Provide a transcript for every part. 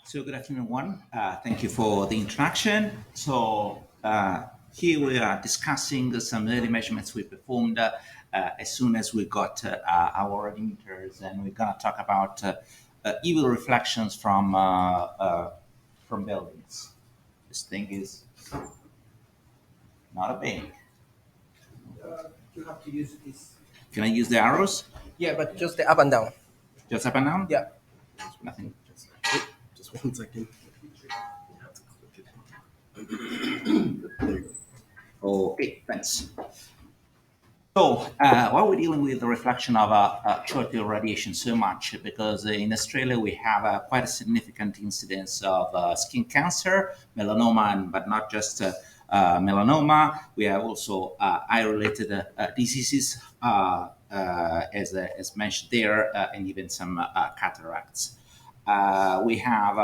So good afternoon, everyone. Thank you for the introduction. Here we are discussing some early measurements we performed as soon as we got our emitters, and we're going to talk about evil reflections from buildings. This thing is not a bank. You have to use this. Can I use the arrows? Yeah, but just the up and down. Just up and down? Yeah. Nothing. Just 1 second. Okay, thanks. So, why are we dealing with the reflection of short wave radiation so much? Because in Australia we have quite a significant incidence of skin cancer, melanoma, but not just melanoma. We have also eye-related diseases, as mentioned there, and even some cataracts. We have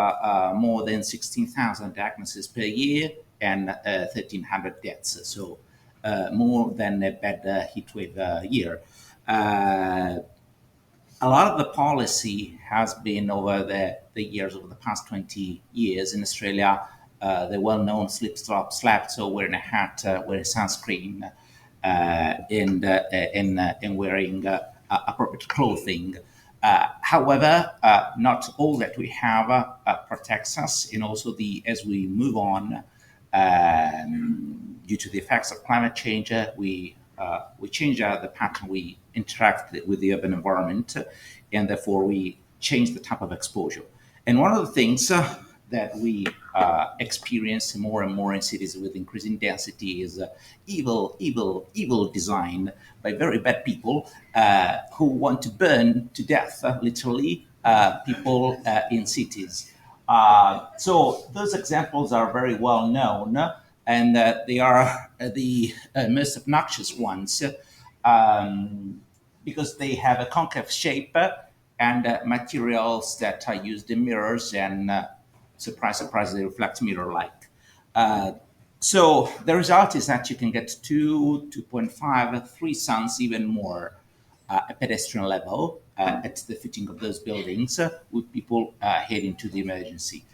more than 16,000 diagnoses per year and 1,300 deaths. So more than a bad heat wave year. A lot of the policy has been over the years, over the past 20 years in Australia, the well-known slip, slop, slap. So wearing a hat, wearing sunscreen, and wearing appropriate clothing. However, not all that we have protects us, and also as we move on, due to the effects of climate change, we change the pattern we interact with the urban environment, and therefore we change the type of exposure. And one of the things that we experience more and more in cities with increasing density is evil design by very bad people who want to burn to death, literally, people in cities. So those examples are very well known, and they are the most obnoxious ones because they have a concave shape and materials that are used in mirrors, and surprise, surprise, they reflect mirror-like. So the result is that you can get 2.5, 3 suns, even more at pedestrian level at the fitting of those buildings with people heading to the emergency.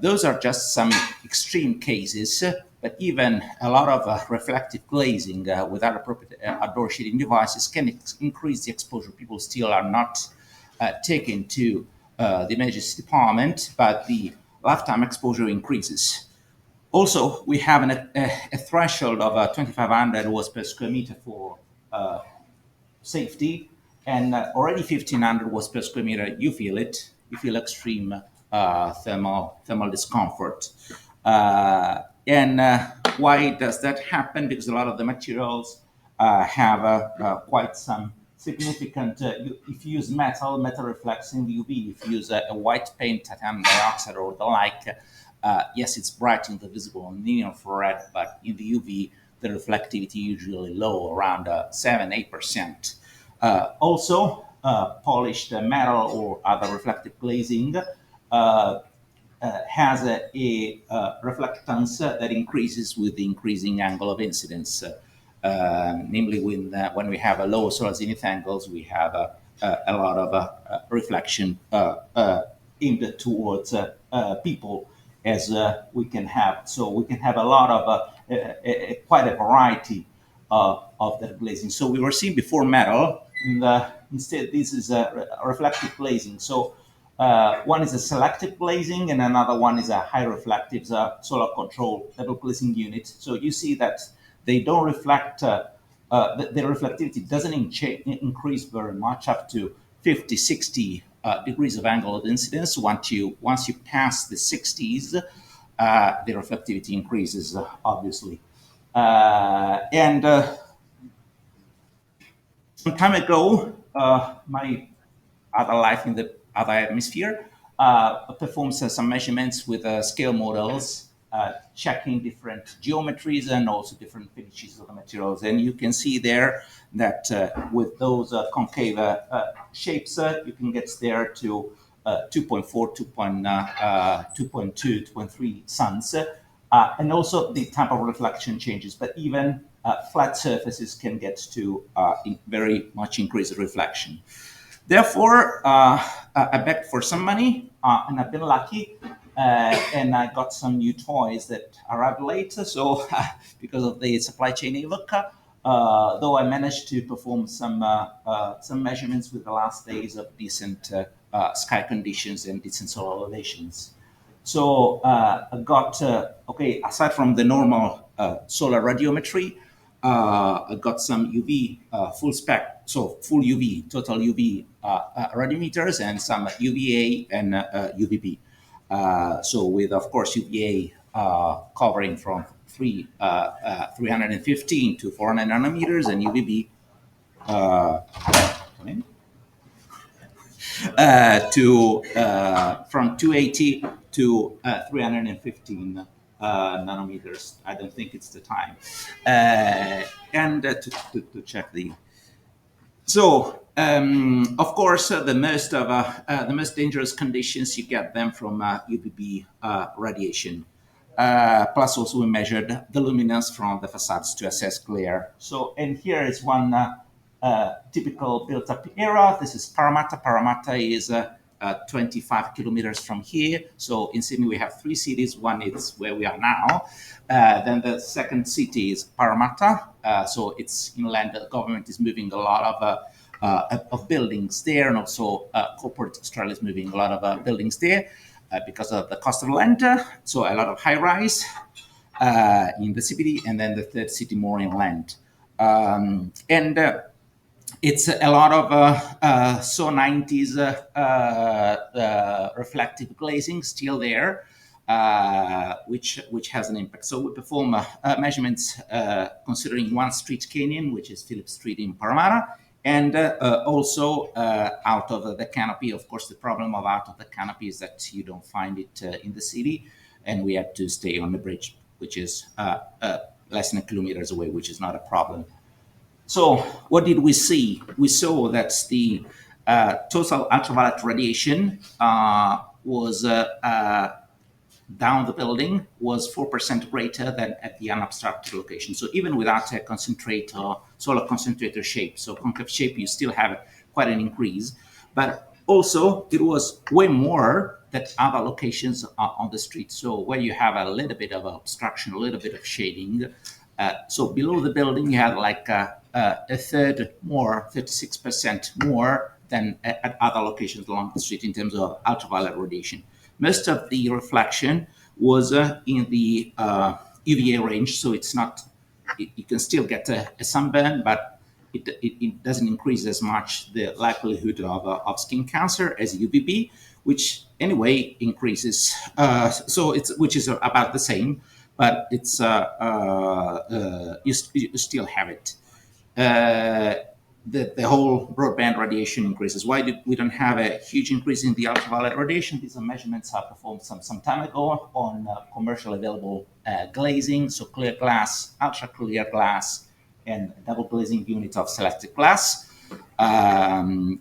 Those are just some extreme cases, but even a lot of reflective glazing without appropriate outdoor shading devices can increase the exposure. People still are not taken to the emergency department, but the lifetime exposure increases. Also, we have a threshold of 2,500 watts per square meter for safety, and already 1,500 watts per square meter, you feel it. You feel extreme thermal discomfort. And why does that happen? Because a lot of the materials have quite some significant, if you use metal reflects in the UV. If you use a white paint, titanium dioxide or the like, yes, it's bright in the visible and near infrared, but in the UV, the reflectivity usually low, around 7-8%. Also, polished metal or other reflective glazing has a reflectance that increases with the increasing angle of incidence. Namely, when we have a low solar zenith angles, we have a lot of reflection aimed towards people, as we can have. So we can have a lot of quite a variety of that glazing. So we were seeing before metal, and instead this is a reflective glazing. So one is a selective glazing, and another one is a high reflective solar control double glazing unit. So you see that they don't reflect, the reflectivity doesn't increase very much, up to 50, 60 degrees of angle of incidence. Once you pass the 60s, the reflectivity increases, obviously. And some time ago, my other life in the other hemisphere performs some measurements with scale models, checking different geometries and also different finishes of the materials. And you can see there that with those concave shapes, you can get there to 2.4, 2.2, 2.3 suns. And also the type of reflection changes, but even flat surfaces can get to very much increased reflection. Therefore, I begged for some money, and I've been lucky and I got some new toys that arrived later. So because of the supply chain evoke, though I managed to perform some measurements with the last days of decent sky conditions and decent solar elevations. So I got okay. Aside from the normal solar radiometry, I got some UV full spec, so full UV, total UV radiometers, and some UVA and UVB. So with, of course, UVA covering from 315 to 400 nanometers, and UVB from 280 to 315 nanometers. I don't think it's the time. And to check the so, of course, the most dangerous conditions you get them from UVB radiation. Plus, also we measured the luminance from the facades to assess glare. So, and here is one typical built-up area. This is Parramatta. Parramatta is 25 kilometers from here. So in Sydney, we have three cities. One is where we are now. Then the second city is Parramatta. So it's inland. The government is moving a lot of buildings there, and also corporate Australia is moving a lot of buildings there because of the cost of land. So a lot of high-rise in the CBD, and then the third city more inland. It's a lot of so 90s reflective glazing still there, which has an impact. So we perform measurements considering one street canyon, which is Phillip Street in Parramatta, and also out of the canopy. Of course, the problem of out of the canopy is that you don't find it in the city, and we have to stay on the bridge, which is less than kilometers away, which is not a problem. So what did we see? We saw that the total ultraviolet radiation was down the building was 4% greater than at the unobstructed location. So even without a concentrator, solar concentrator shape, so concave shape, you still have quite an increase. But also it was way more than other locations on the street. So where you have a little bit of obstruction, a little bit of shading. So below the building, you have like a third more, 36% more than at other locations along the street in terms of ultraviolet radiation. Most of the reflection was in the UVA range, so it's not, you can still get a sunburn, but it doesn't increase as much the likelihood of skin cancer as UVB, which anyway increases. Which is about the same, but it's you still have it. The whole broadband radiation increases. Why we don't have a huge increase in the ultraviolet radiation? These are measurements I performed some time ago on commercially available glazing, so clear glass, ultra clear glass, and double glazing unit of selective glass. The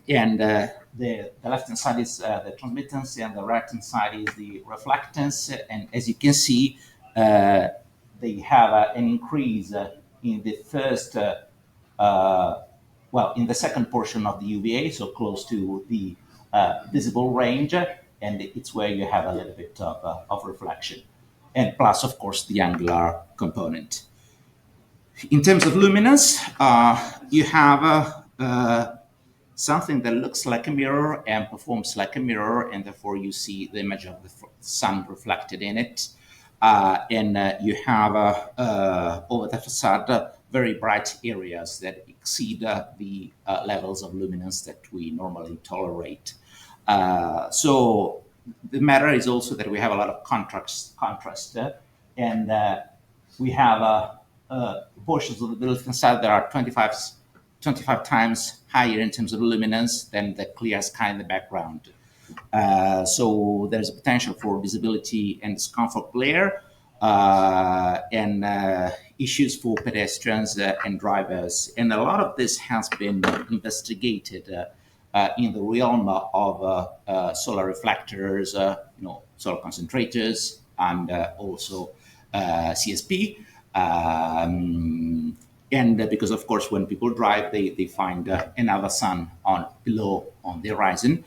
left-hand side is the transmittance, and the right-hand side is the reflectance. And as you can see, they have an increase in the first, in the second portion of the UVA, so close to the visible range, and it's where you have a little bit of reflection. And plus, of course, the angular component. In terms of luminance, you have something that looks like a mirror and performs like a mirror, and therefore you see the image of the sun reflected in it. You have over the facade very bright areas that exceed the levels of luminance that we normally tolerate. So the matter is also that we have a lot of contrast, and we have portions of the building facade that are 25 times higher in terms of luminance than the clear sky in the background. So there's a potential for visibility and discomfort glare, and issues for pedestrians and drivers. And a lot of this has been investigated in the realm of solar reflectors, solar concentrators, and also CSP. Because, of course, when people drive, they find another sun below on the horizon.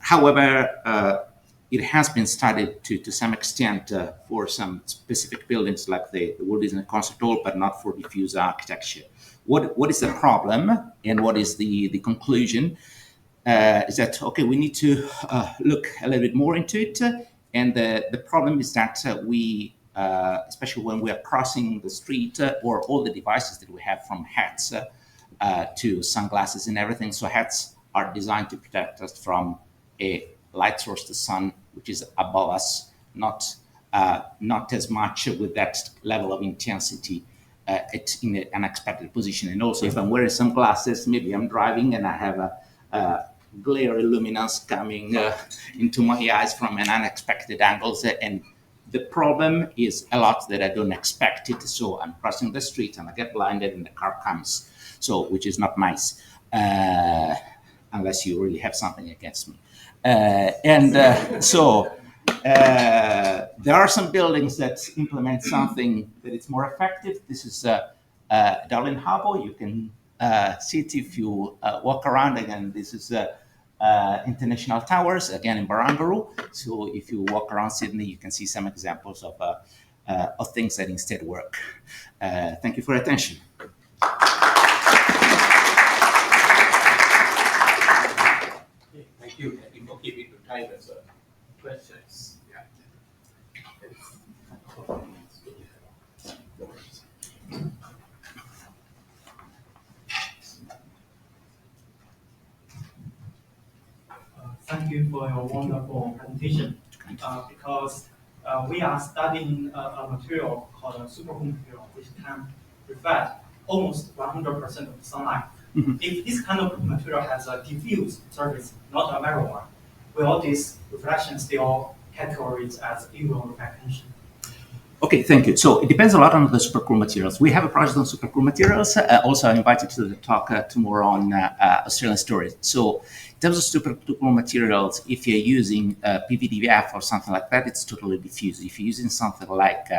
However, it has been studied to some extent for some specific buildings like the Walt Disney Concert Hall, but not for diffuse architecture. What is the problem and what is the conclusion? Is that, okay, we need to look a little bit more into it. And the problem is that we, especially when we are crossing the street or all the devices that we have from hats to sunglasses and everything. So hats are designed to protect us from a light source, the sun, which is above us, not as much with that level of intensity it's in an unexpected position. And also, if I'm wearing sunglasses, maybe I'm driving and I have a glare luminance coming into my eyes from an unexpected angle. And the problem is a lot that I don't expect it. So I'm crossing the street and I get blinded and the car comes. So, which is not nice, unless you really have something against me. So there are some buildings that implement something that is more effective. This is Darling Harbour. You can see it if you walk around. Again, this is International Towers, again in Barangaroo. So if you walk around Sydney, you can see some examples of things that instead work. Thank you for your attention. Thank you. I think we'll keep it to time as questions. Yeah. Thank you for your wonderful presentation. Because we are studying a material called a supercool material, which can reflect almost 100% of the sunlight. If this kind of material has a diffuse surface, not a mirror one, will this reflection still categorized as UV reflection? Okay, thank you. So it depends a lot on the supercool materials. We have a project on supercool materials. Also, I'm invited to the talk tomorrow on Australian stories. So in terms of supercool materials, if you're using PVDF or something like that, it's totally diffuse. If you're using something like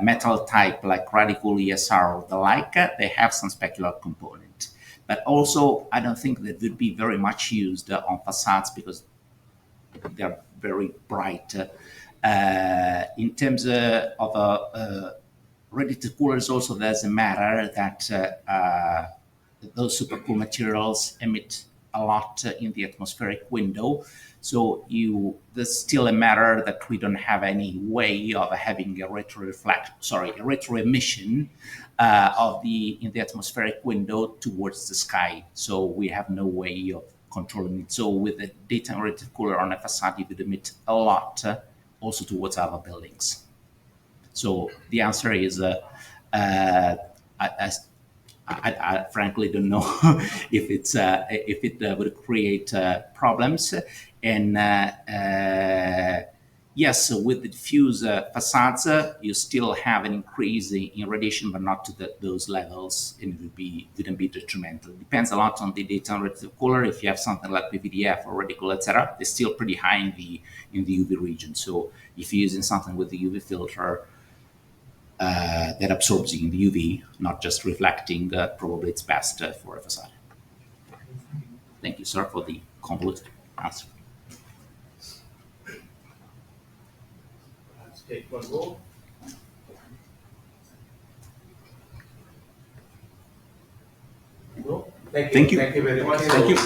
metal type, like radical ESR or the like, they have some specular component. But also, I don't think that would be very much used on facades because they're very bright. In terms of radiated coolers, also there's a matter that those supercool materials emit a lot in the atmospheric window. So there's still a matter that we don't have any way of having a retro emission in the atmospheric window towards the sky. So we have no way of controlling it. So with a daytime radiated cooler on a facade, you would emit a lot also towards other buildings. So the answer is, I frankly don't know if it would create problems. And yes, with the diffuse facades, you still have an increase in radiation, but not to those levels, and it wouldn't be detrimental. It depends a lot on the daytime radiated cooler. If you have something like PVDF or radical, etc., they're still pretty high in the UV region. So if you're using something with the UV filter that absorbs in the UV, not just reflecting, probably it's best for a facade. Thank you, sir, for the convoluted answer. Let's take one more. No? Thank you. Thank you very much. Thank you. We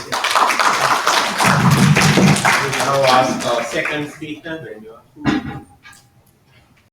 now ask our second speaker when you are.